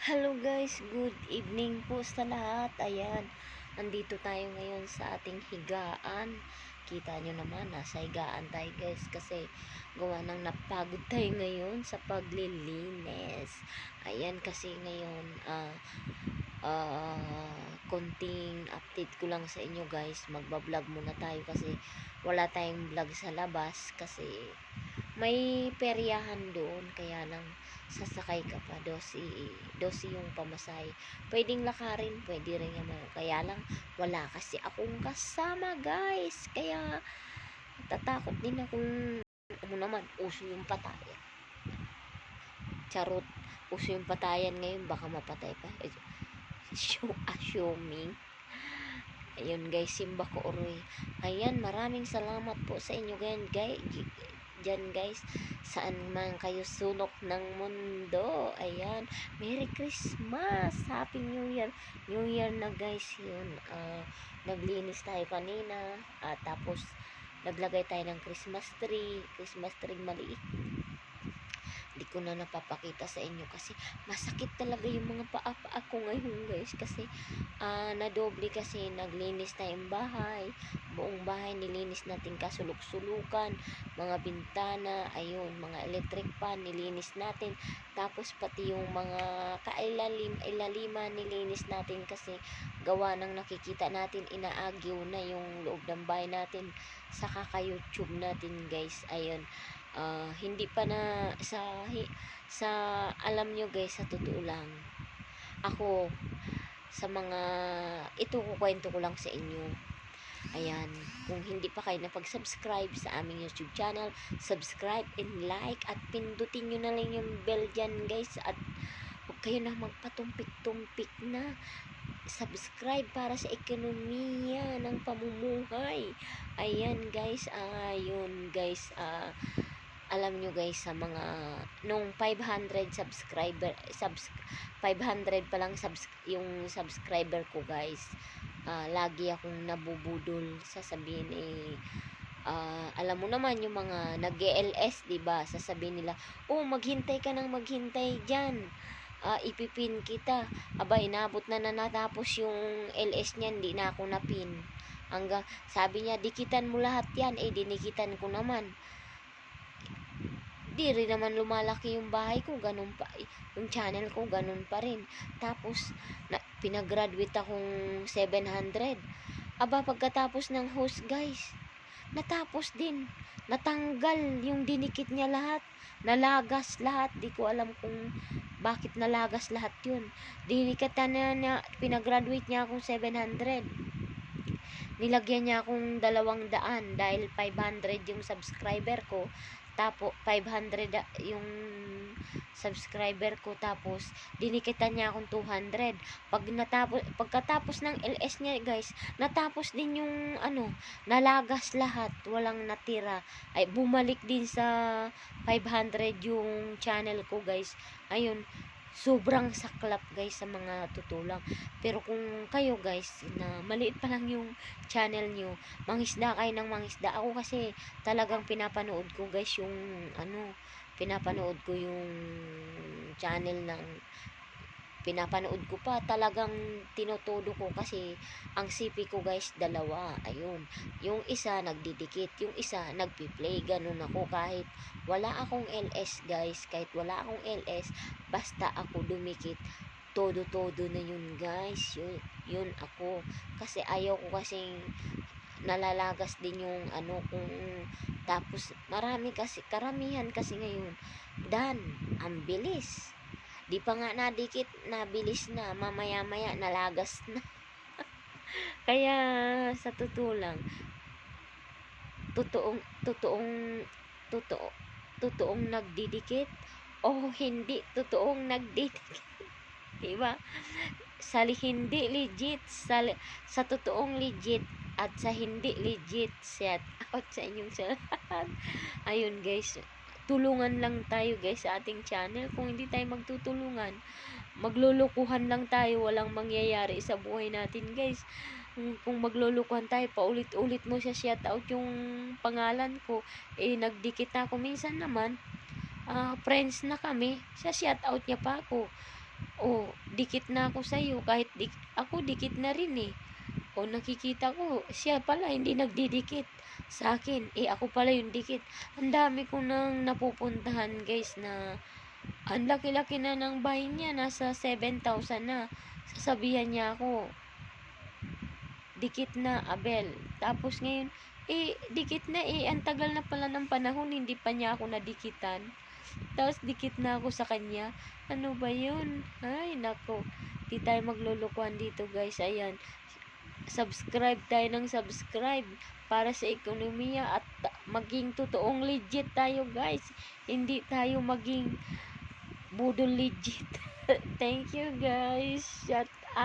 Hello guys, good evening po sa lahat. Ayan, nandito tayo ngayon sa ating higaan. Kita nyo naman, nasa higaan tayo guys kasi gawa ng napagod tayo ngayon sa paglilinis. Ayan, kasi ngayon konting update ko lang sa inyo guys. Magbablog muna tayo kasi wala tayong vlog sa labas kasi may peryahan doon, kaya lang sasakay ka pa, dosi yung pamasahe. Pwedeng lakarin, pwede rin naman, kaya lang wala kasi akong kasama guys, kaya tatakot din akong naman uso yung patayan. Charot, uso yung patayan ngayon, baka mapatay pa. Assuming. Ayun guys, simba ko oroy. Ayan, maraming salamat po sa inyo guys, dyan guys, saan man kayo sulok ng mundo. Ayan, Merry Christmas, Happy New Year. New Year na guys yun. Naglinis tayo kanina, tapos naglagay tayo ng Christmas tree maliit. Hindi ko na napapakita sa inyo kasi masakit talaga yung mga paa ko ngayon guys, kasi nadoble kasi naglinis tayong bahay, buong bahay nilinis natin, kasulok-sulukan, mga bintana, ayun, mga electric pan nilinis natin, tapos pati yung mga ilaliman nilinis natin kasi gawa ng nakikita natin inaagyo na yung loob ng bahay natin sa kaka-YouTube natin guys. Ayun, hindi pa na sa alam nyo guys, sa totoo lang, ako sa mga ito kukwento ko lang sa inyo. Ayan, kung hindi pa kayo napag-subscribe sa aming YouTube channel, subscribe and like at pindutin nyo na lang yung bell dyan guys, at huwag kayo na magpatumpik-tumpik na subscribe para sa ekonomiya ng pamumuhay. Ayan guys, ayun guys, alam nyo guys, sa mga nung 500 500 pa lang yung subscriber ko guys, lagi akong nabubudol. Sasabihin alam mo naman yung mga nag-LS, diba? Sasabihin nila, oh, maghintay ka ng maghintay dyan, ipipin kita. Aba, inabot na natapos yung LS niya, hindi na ako napin. Hanggang sabi niya, dikitan mo lahat yan. Dinikitan ko naman. Di rin naman lumalaki yung bahay ko, ganun pa, yung channel ko, ganun pa rin. Tapos, pinagraduate akong 700. Aba, pagkatapos ng host guys, natapos din. Natanggal yung dinikit niya lahat. Nalagas lahat. Di ko alam kung bakit nalagas lahat yun. Dinikatan na pinagraduate niya akong 700. Nilagyan niya akong 200 dahil 500 yung subscriber ko. Tapos 500 yung subscriber ko, tapos dinikitan niya akong 200. Pagkatapos ng LS niya guys, natapos din yung nalagas lahat, walang natira. Ay bumalik din sa 500 yung channel ko guys. Ayun, sobrang saklap guys sa mga tutulang. Pero kung kayo guys na maliit pa lang yung channel nyo, mangisda kayo ng mangisda. Ako kasi talagang pinapanood ko guys yung pinapanood ko yung channel ng pinapanood ko pa, talagang tinutudo ko kasi ang CP ko guys, dalawa. Ayun, yung isa nagdidikit, yung isa nagpi-play. Ganun ako kahit wala akong LS guys, kahit wala akong LS, basta ako dumikit, todo-todo na yun guys. Yun ako, kasi ayaw ko kasing nalalagas din yung kung tapos marami kasi, karamihan kasi ngayon, ang bilis. Di pa nga nadikit, nabilis na, mamaya-maya nalagas na. Kaya sa totoo lang, totoong nagdidikit o hindi totoong nagdidikit. Diba? Hindi legit, sa totoong legit at sa hindi legit, shout out sa inyong lahat. Ayun guys, tulungan lang tayo guys sa ating channel. Kung hindi tayo magtutulungan, maglulukuhan lang tayo, walang mangyayari sa buhay natin guys. Kung maglulukuhan tayo, paulit-ulit mo siya shout out yung pangalan ko, nagdikit na ako. Minsan naman friends na kami, siya shout out niya pa ako. O, dikit na ako sa'yo, kahit ako dikit na rin eh. O, nakikita ko, siya pala hindi nagdidikit sa akin. Ako pala yung dikit. Ang dami ko nang napupuntahan guys na ang laki-laki na ng bahay niya, nasa 7,000 na. Sasabihan niya ako, dikit na, Abel. Tapos ngayon, dikit na ang tagal na pala ng panahon, hindi pa niya ako nadikitan. Tapos dikit na ako sa kanya. Ano ba yun? Ay, nako. Di tayo maglulukuhan dito guys. Ayan. Subscribe tayo ng subscribe para sa ekonomiya at maging totoong legit tayo guys. Hindi tayo maging budol legit. Thank you guys. Shut